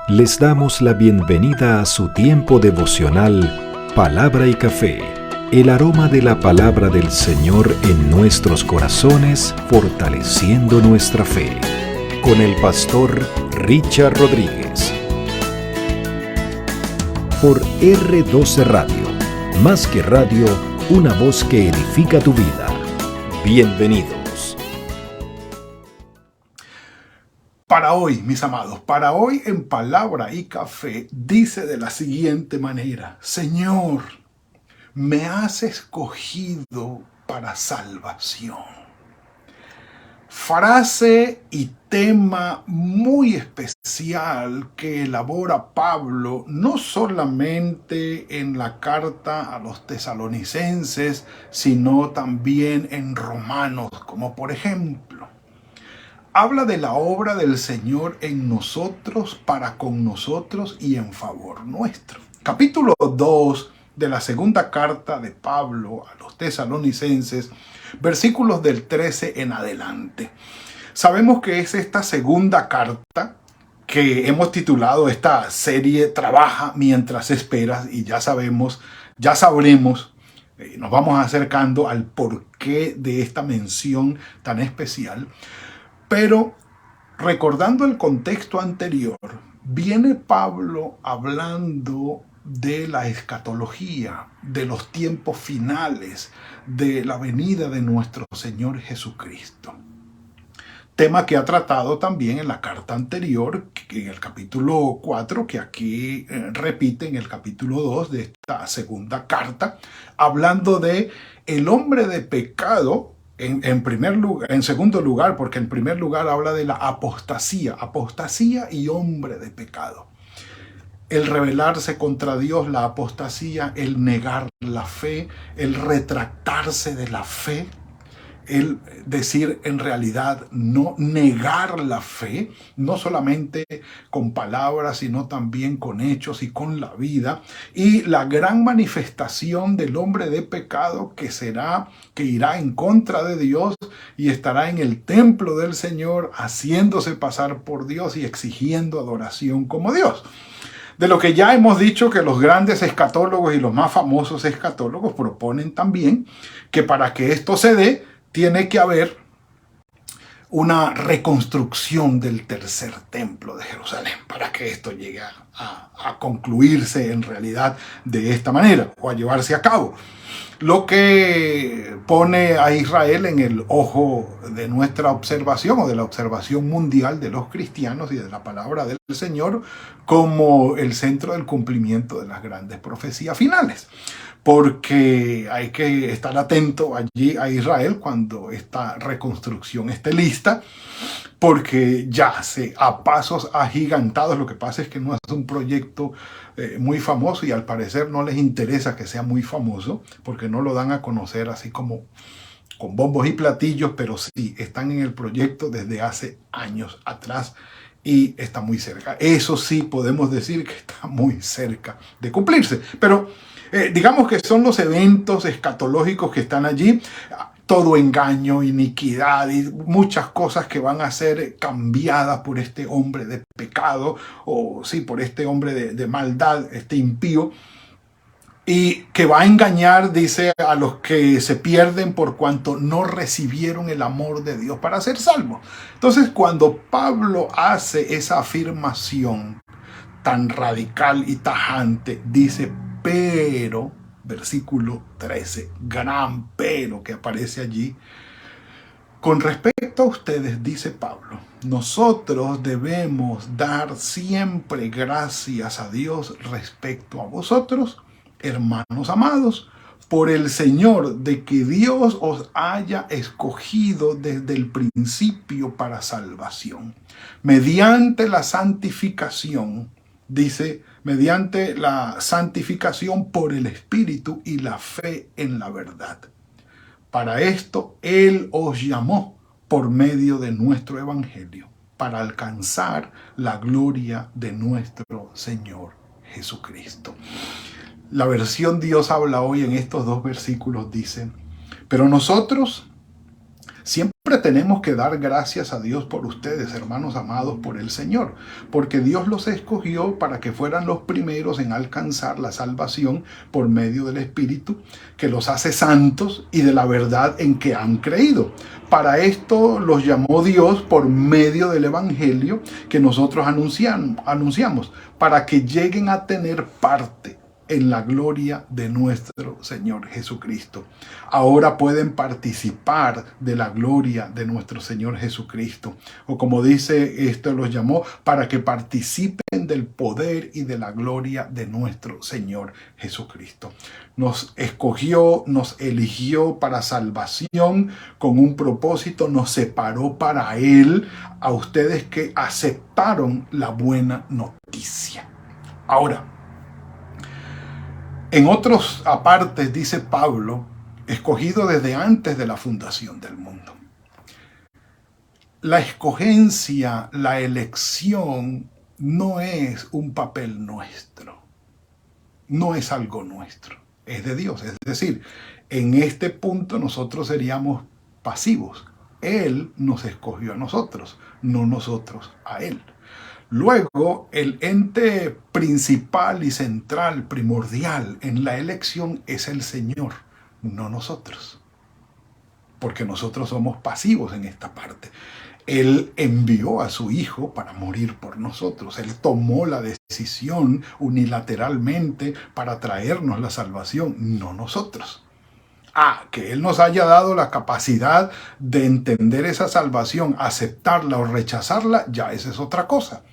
Les damos la bienvenida a su tiempo devocional Palabra y Café, el aroma de la palabra del Señor en nuestros corazones, fortaleciendo nuestra fe. Con el pastor Richard Rodríguez. Por R12 Radio, más que radio, una voz que edifica tu vida. Bienvenidos. Para hoy, mis amados, para hoy en Palabra y Café, dice de la siguiente manera: Señor, me has escogido para salvación. Frase y tema muy especial que elabora Pablo, no solamente en la carta a los tesalonicenses, sino también en Romanos, como por ejemplo. Habla de la obra del Señor en nosotros, para con nosotros y en favor nuestro. Capítulo 2 de la segunda carta de Pablo a los tesalonicenses, versículos del 13 en adelante. Sabemos que es esta segunda carta que hemos titulado esta serie Trabaja mientras esperas, y ya sabremos, nos vamos acercando al porqué de esta mención tan especial. Pero recordando el contexto anterior, viene Pablo hablando de la escatología, de los tiempos finales, de la venida de nuestro Señor Jesucristo. Tema que ha tratado también en la carta anterior, en el capítulo 4, que aquí repite en el capítulo 2 de esta segunda carta, hablando de el hombre de pecado. En segundo lugar, porque en primer lugar habla de la apostasía y hombre de pecado. El rebelarse contra Dios, la apostasía, el negar la fe, el retractarse de la fe, el decir en realidad no, negar la fe, no solamente con palabras, sino también con hechos y con la vida, y la gran manifestación del hombre de pecado que irá en contra de Dios y estará en el templo del Señor haciéndose pasar por Dios y exigiendo adoración como Dios. De lo que ya hemos dicho que los grandes escatólogos y los más famosos escatólogos proponen también que para que esto se dé, tiene que haber una reconstrucción del tercer templo de Jerusalén para que esto llegue a concluirse en realidad de esta manera o a llevarse a cabo. Lo que pone a Israel en el ojo de nuestra observación o de la observación mundial de los cristianos y de la palabra del Señor como el centro del cumplimiento de las grandes profecías finales. Porque hay que estar atento allí a Israel cuando esta reconstrucción esté lista, porque yace a pasos agigantados. Lo que pasa es que no es un proyecto muy famoso y al parecer no les interesa que sea muy famoso, porque no lo dan a conocer así como con bombos y platillos, pero sí están en el proyecto desde hace años atrás y está muy cerca. Eso sí podemos decir que está muy cerca de cumplirse, pero digamos que son los eventos escatológicos que están allí. Todo engaño, iniquidad y muchas cosas que van a ser cambiadas por este hombre de pecado, o sí, por este hombre de maldad, este impío, y que va a engañar, dice, a los que se pierden por cuanto no recibieron el amor de Dios para ser salvos. Entonces, cuando Pablo hace esa afirmación tan radical y tajante, dice, pero, versículo 13, gran pero que aparece allí, con respecto a ustedes, dice Pablo, nosotros debemos dar siempre gracias a Dios respecto a vosotros, hermanos amados, por el Señor, de que Dios os haya escogido desde el principio para salvación, mediante la santificación, dice, mediante la santificación por el Espíritu y la fe en la verdad. Para esto Él os llamó por medio de nuestro Evangelio, para alcanzar la gloria de nuestro Señor Jesucristo. La versión Dios habla hoy en estos dos versículos dice, pero nosotros siempre tenemos que dar gracias a Dios por ustedes, hermanos amados por el Señor, porque Dios los escogió para que fueran los primeros en alcanzar la salvación por medio del Espíritu, que los hace santos y de la verdad en que han creído. Para esto los llamó Dios por medio del Evangelio que nosotros anunciamos, para que lleguen a tener parte en la gloria de nuestro Señor Jesucristo. Ahora pueden participar de la gloria de nuestro Señor Jesucristo. O como dice, esto los llamó para que participen del poder y de la gloria de nuestro Señor Jesucristo. Nos escogió, nos eligió para salvación con un propósito, nos separó para Él, a ustedes que aceptaron la buena noticia. Ahora, en otros apartes dice Pablo, escogido desde antes de la fundación del mundo. La escogencia, la elección, no es un papel nuestro, no es algo nuestro, es de Dios. Es decir, en este punto nosotros seríamos pasivos. Él nos escogió a nosotros, no nosotros a Él. Luego, el ente principal y central, primordial en la elección es el Señor, no nosotros. Porque nosotros somos pasivos en esta parte. Él envió a su Hijo para morir por nosotros. Él tomó la decisión unilateralmente para traernos la salvación, no nosotros. Que Él nos haya dado la capacidad de entender esa salvación, aceptarla o rechazarla, ya esa es otra cosa.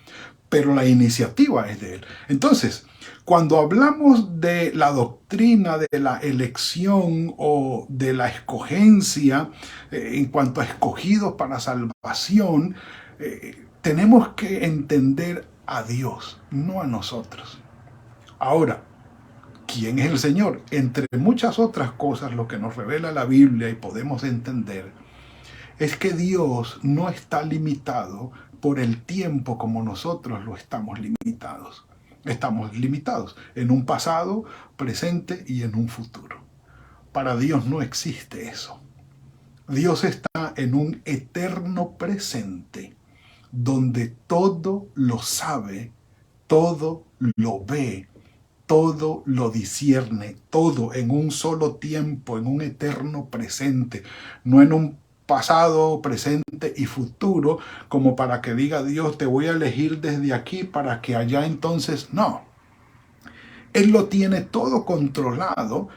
Pero la iniciativa es de Él. Entonces, cuando hablamos de la doctrina de la elección o de la escogencia, en cuanto a escogidos para salvación, tenemos que entender a Dios, no a nosotros. Ahora, ¿quién es el Señor? Entre muchas otras cosas, lo que nos revela la Biblia y podemos entender es que Dios no está limitado por el tiempo como nosotros lo estamos limitados. Estamos limitados en un pasado, presente y en un futuro. Para Dios no existe eso. Dios está en un eterno presente donde todo lo sabe, todo lo ve, todo lo discierne, todo en un solo tiempo, en un eterno presente, no en un pasado, presente y futuro, como para que diga Dios, te voy a elegir desde aquí para que allá entonces, no. Él lo tiene todo controlado,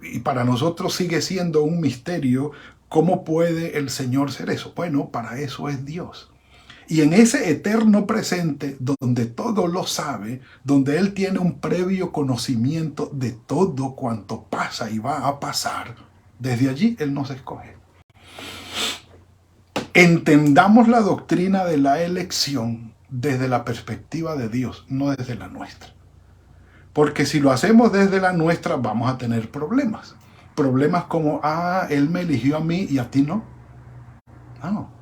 y para nosotros sigue siendo un misterio, ¿cómo puede el Señor ser eso? Bueno, para eso es Dios. Y en ese eterno presente, donde todo lo sabe, donde Él tiene un previo conocimiento de todo cuanto pasa y va a pasar, desde allí Él nos escoge. Entendamos la doctrina de la elección desde la perspectiva de Dios, no desde la nuestra. Porque si lo hacemos desde la nuestra, vamos a tener problemas. Problemas como, Él me eligió a mí y a ti no. No.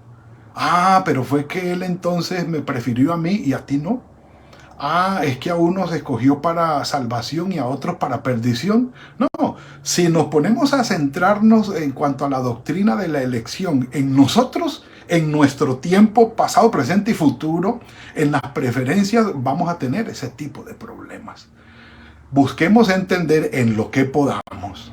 Pero fue que Él entonces me prefirió a mí y a ti no. Es que a unos escogió para salvación y a otros para perdición. No, si nos ponemos a centrarnos en cuanto a la doctrina de la elección en nosotros, en nuestro tiempo pasado, presente y futuro, en las preferencias, vamos a tener ese tipo de problemas. Busquemos entender en lo que podamos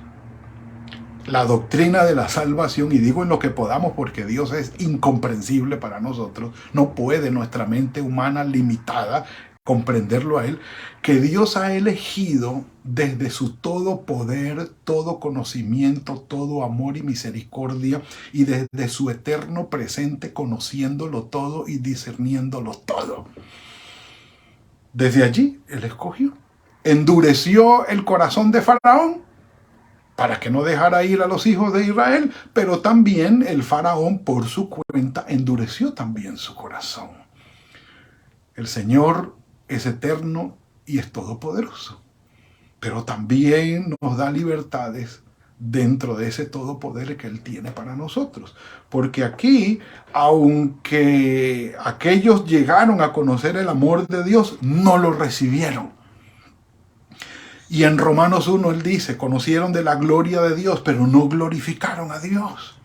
la doctrina de la salvación, y digo en lo que podamos porque Dios es incomprensible para nosotros, no puede nuestra mente humana limitada comprenderlo a Él, que Dios ha elegido desde su todo poder, todo conocimiento, todo amor y misericordia, y desde su eterno presente conociéndolo todo y discerniéndolo todo. Desde allí Él escogió. Endureció el corazón de Faraón para que no dejara ir a los hijos de Israel, pero también el Faraón por su cuenta endureció también su corazón. El Señor es eterno y es todopoderoso, pero también nos da libertades dentro de ese todopoder que Él tiene para nosotros. Porque aquí, aunque aquellos llegaron a conocer el amor de Dios, no lo recibieron. Y en Romanos 1 Él dice, conocieron de la gloria de Dios, pero no glorificaron a Dios.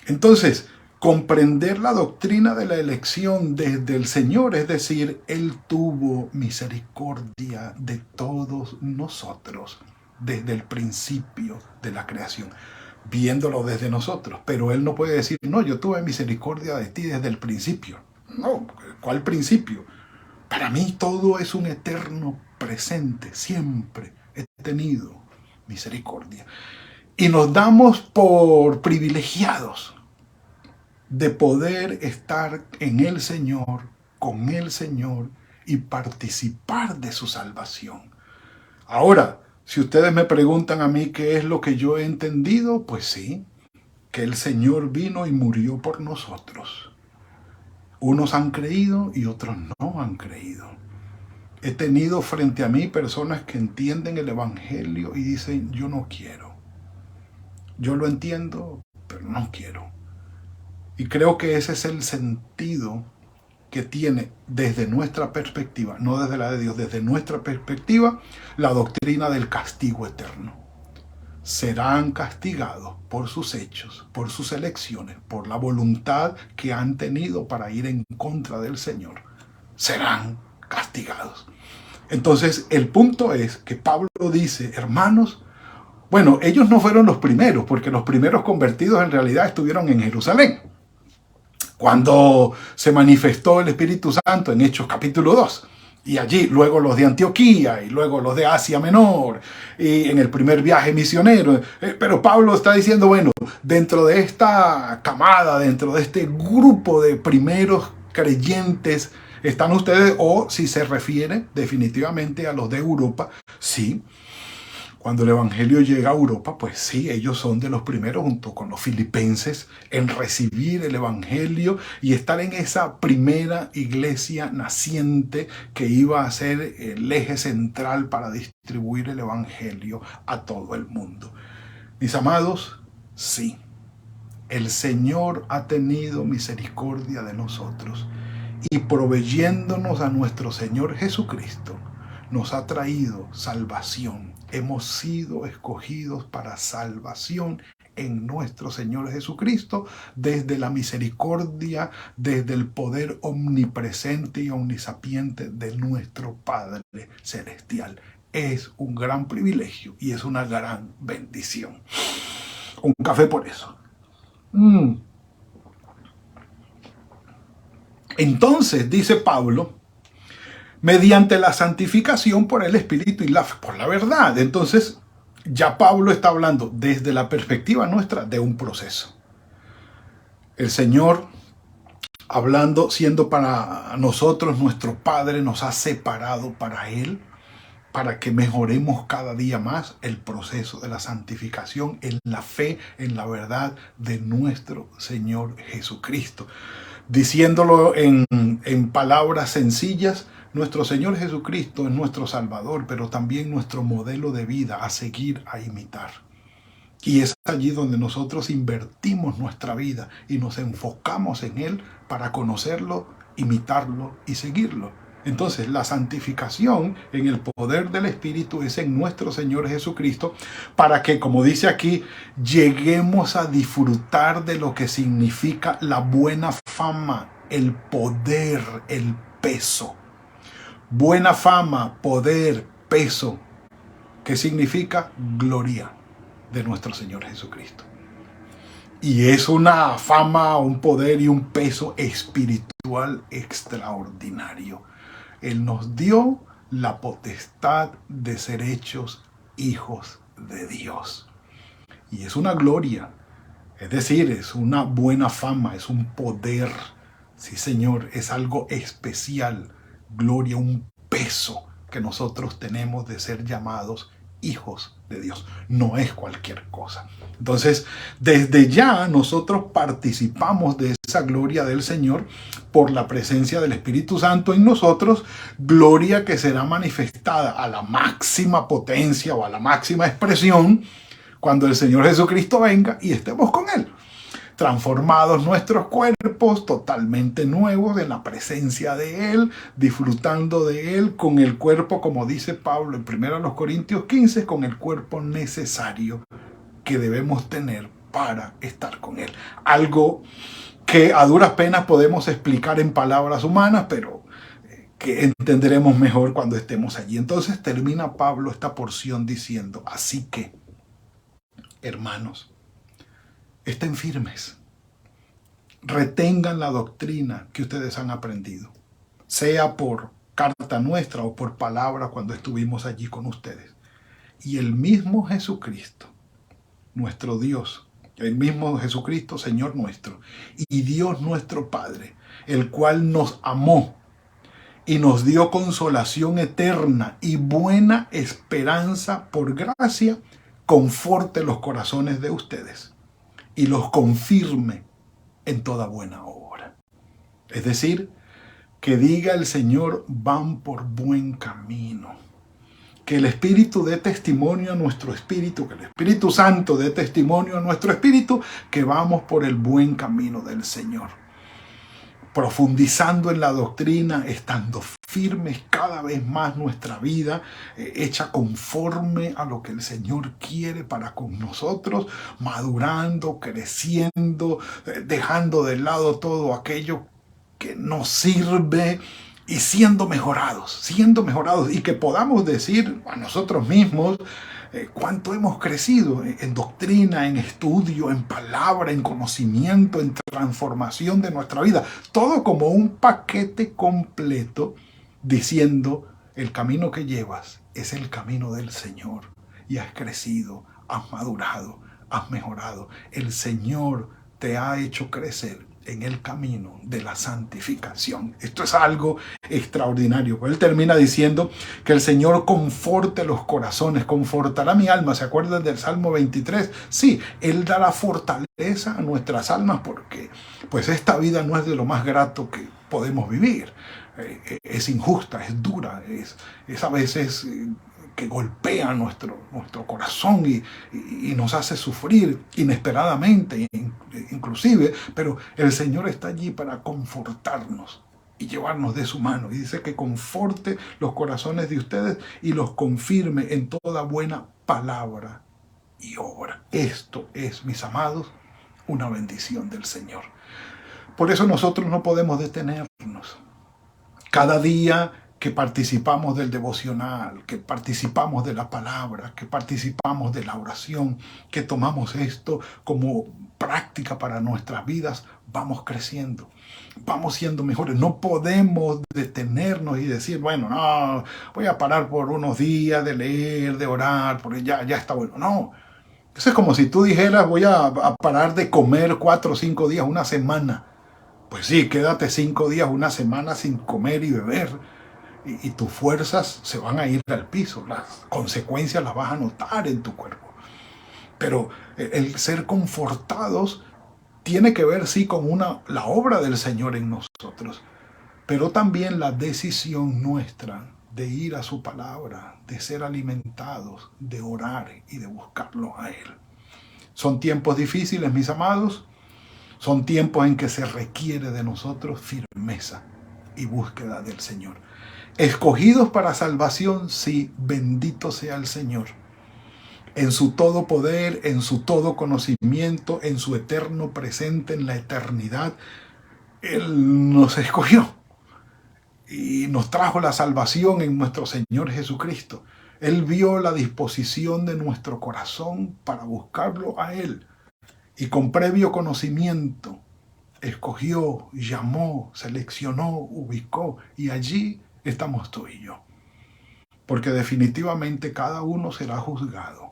Entonces, comprender la doctrina de la elección desde el Señor, es decir, Él tuvo misericordia de todos nosotros desde el principio de la creación, viéndolo desde nosotros. Pero Él no puede decir, no, yo tuve misericordia de ti desde el principio. No, ¿cuál principio? Para mí todo es un eterno presente, siempre he tenido misericordia. Y nos damos por privilegiados de poder estar en el Señor, con el Señor y participar de su salvación. Ahora, si ustedes me preguntan a mí qué es lo que yo he entendido, pues sí, que el Señor vino y murió por nosotros. Unos han creído y otros no han creído. He tenido frente a mí personas que entienden el Evangelio y dicen, yo no quiero. Yo lo entiendo, pero no quiero. Y creo que ese es el sentido que tiene desde nuestra perspectiva, no desde la de Dios, desde nuestra perspectiva, la doctrina del castigo eterno. Serán castigados por sus hechos, por sus elecciones, por la voluntad que han tenido para ir en contra del Señor. Serán castigados. Entonces, el punto es que Pablo dice, hermanos, bueno, ellos no fueron los primeros, porque los primeros convertidos en realidad estuvieron en Jerusalén, cuando se manifestó el Espíritu Santo en Hechos capítulo 2. Y allí, luego los de Antioquía, y luego los de Asia Menor, y en el primer viaje misionero. Pero Pablo está diciendo, bueno, dentro de esta camada, dentro de este grupo de primeros creyentes, están ustedes, o si se refiere definitivamente a los de Europa, sí. Cuando el Evangelio llega a Europa, pues sí, ellos son de los primeros, junto con los filipenses, en recibir el Evangelio y estar en esa primera iglesia naciente que iba a ser el eje central para distribuir el Evangelio a todo el mundo. Mis amados, sí, el Señor ha tenido misericordia de nosotros y proveyéndonos a nuestro Señor Jesucristo, nos ha traído salvación. Hemos sido escogidos para salvación en nuestro Señor Jesucristo, desde la misericordia, desde el poder omnipresente y omnisapiente de nuestro Padre Celestial. Es un gran privilegio y es una gran bendición. Un café por eso. Entonces, dice Pablo, mediante la santificación por el Espíritu y por la verdad. Entonces, ya Pablo está hablando desde la perspectiva nuestra de un proceso. El Señor, hablando, siendo para nosotros nuestro Padre, nos ha separado para Él, para que mejoremos cada día más el proceso de la santificación en la fe, en la verdad de nuestro Señor Jesucristo. Diciéndolo en palabras sencillas, nuestro Señor Jesucristo es nuestro Salvador, pero también nuestro modelo de vida a seguir, a imitar. Y es allí donde nosotros invertimos nuestra vida y nos enfocamos en Él para conocerlo, imitarlo y seguirlo. Entonces, la santificación en el poder del Espíritu es en nuestro Señor Jesucristo para que, como dice aquí, lleguemos a disfrutar de lo que significa la buena fama, el poder, el peso. Buena fama, poder, peso, que significa gloria de nuestro Señor Jesucristo. Y es una fama, un poder y un peso espiritual extraordinario. Él nos dio la potestad de ser hechos hijos de Dios. Y es una gloria, es decir, es una buena fama, es un poder. Sí, Señor, es algo especial. Gloria, un peso que nosotros tenemos de ser llamados hijos de Dios. No es cualquier cosa. Entonces, desde ya nosotros participamos de esa gloria del Señor por la presencia del Espíritu Santo en nosotros, gloria que será manifestada a la máxima potencia o a la máxima expresión cuando el Señor Jesucristo venga y estemos con Él. Transformados nuestros cuerpos, totalmente nuevos en la presencia de Él, disfrutando de Él con el cuerpo, como dice Pablo en 1 Corintios 15, con el cuerpo necesario que debemos tener para estar con Él. Algo que a duras penas podemos explicar en palabras humanas, pero que entenderemos mejor cuando estemos allí. Entonces termina Pablo esta porción diciendo, así que, hermanos, estén firmes, retengan la doctrina que ustedes han aprendido, sea por carta nuestra o por palabra cuando estuvimos allí con ustedes. Y el mismo Jesucristo, nuestro Dios, el mismo Jesucristo, Señor nuestro, y Dios nuestro Padre, el cual nos amó y nos dio consolación eterna y buena esperanza por gracia, conforte los corazones de ustedes y los confirme en toda buena obra. Es decir, que diga el Señor, van por buen camino. Que el Espíritu dé testimonio a nuestro espíritu, que el Espíritu Santo dé testimonio a nuestro espíritu, que vamos por el buen camino del Señor. Profundizando en la doctrina, estando firmes cada vez más nuestra vida, hecha conforme a lo que el Señor quiere para con nosotros, madurando, creciendo, dejando de lado todo aquello que nos sirve y siendo mejorados, y que podamos decir a nosotros mismos cuánto hemos crecido en doctrina, en estudio, en palabra, en conocimiento, en transformación de nuestra vida. Todo como un paquete completo diciendo, el camino que llevas es el camino del Señor. Y has crecido, has madurado, has mejorado. El Señor te ha hecho crecer en el camino de la santificación. Esto es algo extraordinario. Él termina diciendo que el Señor conforte los corazones, confortará mi alma. ¿Se acuerdan del Salmo 23? Sí, Él da la fortaleza a nuestras almas porque pues esta vida no es de lo más grato que podemos vivir. Es injusta, es dura, es a veces que golpea nuestro corazón y nos hace sufrir inesperadamente, inclusive, pero el Señor está allí para confortarnos y llevarnos de su mano. Y dice que conforte los corazones de ustedes y los confirme en toda buena palabra y obra. Esto es, mis amados, una bendición del Señor. Por eso nosotros no podemos detenernos. Cada día que participamos del devocional, que participamos de la palabra, que participamos de la oración, que tomamos esto como práctica para nuestras vidas, vamos creciendo, vamos siendo mejores. No podemos detenernos y decir, bueno, no, voy a parar por unos días de leer, de orar, porque ya está bueno. No, eso es como si tú dijeras, voy a parar de comer 4 o 5 días, una semana. Pues sí, quédate 5 días, una semana sin comer y beber. Y tus fuerzas se van a ir al piso. Las consecuencias las vas a notar en tu cuerpo. Pero el ser confortados tiene que ver, sí, con la obra del Señor en nosotros. Pero también la decisión nuestra de ir a su palabra, de ser alimentados, de orar y de buscarlo a Él. Son tiempos difíciles, mis amados. Son tiempos en que se requiere de nosotros firmeza y búsqueda del Señor. Escogidos para salvación, sí, bendito sea el Señor. En su todo poder, en su todo conocimiento, en su eterno presente, en la eternidad, Él nos escogió y nos trajo la salvación en nuestro Señor Jesucristo. Él vio la disposición de nuestro corazón para buscarlo a Él y con previo conocimiento escogió, llamó, seleccionó, ubicó y allí estamos tú y yo. Porque definitivamente cada uno será juzgado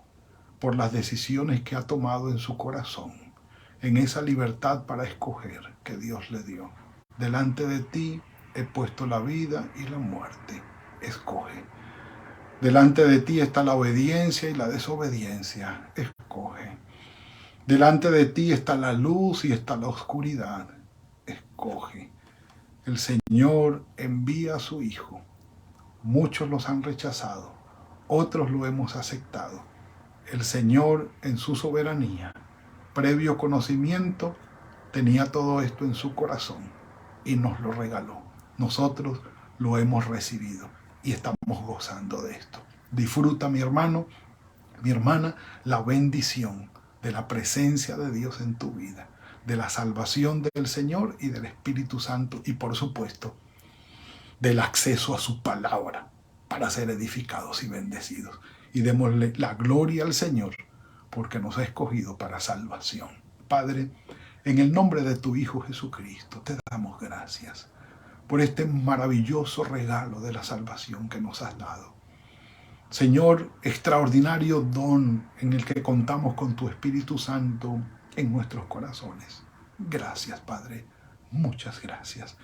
por las decisiones que ha tomado en su corazón, en esa libertad para escoger que Dios le dio. Delante de ti he puesto la vida y la muerte. Escoge. Delante de ti está la obediencia y la desobediencia. Escoge. Delante de ti está la luz y está la oscuridad. Escoge. El Señor envía a su Hijo. Muchos los han rechazado, otros lo hemos aceptado. El Señor, en su soberanía, previo conocimiento, tenía todo esto en su corazón y nos lo regaló. Nosotros lo hemos recibido y estamos gozando de esto. Disfruta, mi hermano, mi hermana, la bendición de la presencia de Dios en tu vida, de la salvación del Señor y del Espíritu Santo y, por supuesto, del acceso a su palabra para ser edificados y bendecidos. Y démosle la gloria al Señor porque nos ha escogido para salvación. Padre, en el nombre de tu Hijo Jesucristo, te damos gracias por este maravilloso regalo de la salvación que nos has dado. Señor, extraordinario don en el que contamos con tu Espíritu Santo en nuestros corazones. Gracias, Padre. Muchas gracias.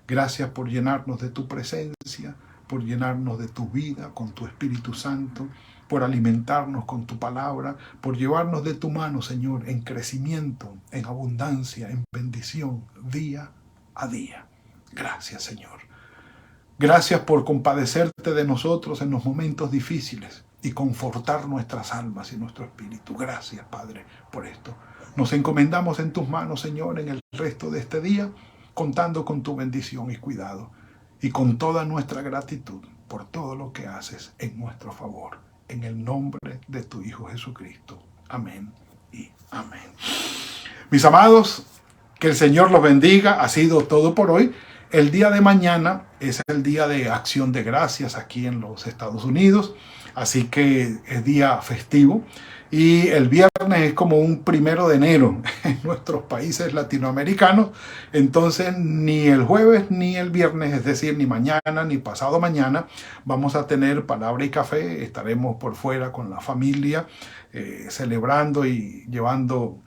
Gracias por llenarnos de tu presencia, por llenarnos de tu vida con tu Espíritu Santo, por alimentarnos con tu palabra, por llevarnos de tu mano, Señor, en crecimiento, en abundancia, en bendición, día a día. Gracias, Señor. Gracias por compadecerte de nosotros en los momentos difíciles y confortar nuestras almas y nuestro espíritu. Gracias, Padre, por esto. Nos encomendamos en tus manos, Señor, en el resto de este día, contando con tu bendición y cuidado, y con toda nuestra gratitud por todo lo que haces en nuestro favor. En el nombre de tu Hijo Jesucristo. Amén y amén. Mis amados, que el Señor los bendiga. Ha sido todo por hoy. El día de mañana es el día de Acción de Gracias aquí en los Estados Unidos, así que es día festivo. Y el viernes es como un 1 de enero en nuestros países latinoamericanos. Entonces ni el jueves ni el viernes, es decir, ni mañana ni pasado mañana, vamos a tener palabra y café. Estaremos por fuera con la familia celebrando y llevando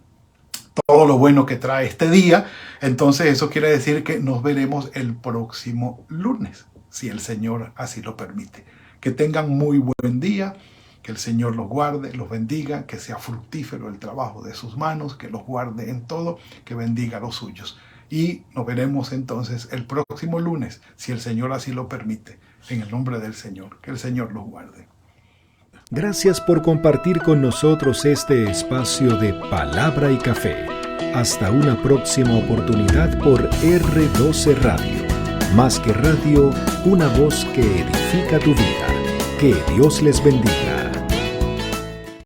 todo lo bueno que trae este día. Entonces eso quiere decir que nos veremos el próximo lunes, si el Señor así lo permite. Que tengan muy buen día. Que el Señor los guarde, los bendiga, que sea fructífero el trabajo de sus manos, que los guarde en todo, que bendiga a los suyos. Y nos veremos entonces el próximo lunes, si el Señor así lo permite, en el nombre del Señor. Que el Señor los guarde. Gracias por compartir con nosotros este espacio de Palabra y Café. Hasta una próxima oportunidad por R12 Radio. Más que radio, una voz que edifica tu vida. Que Dios les bendiga.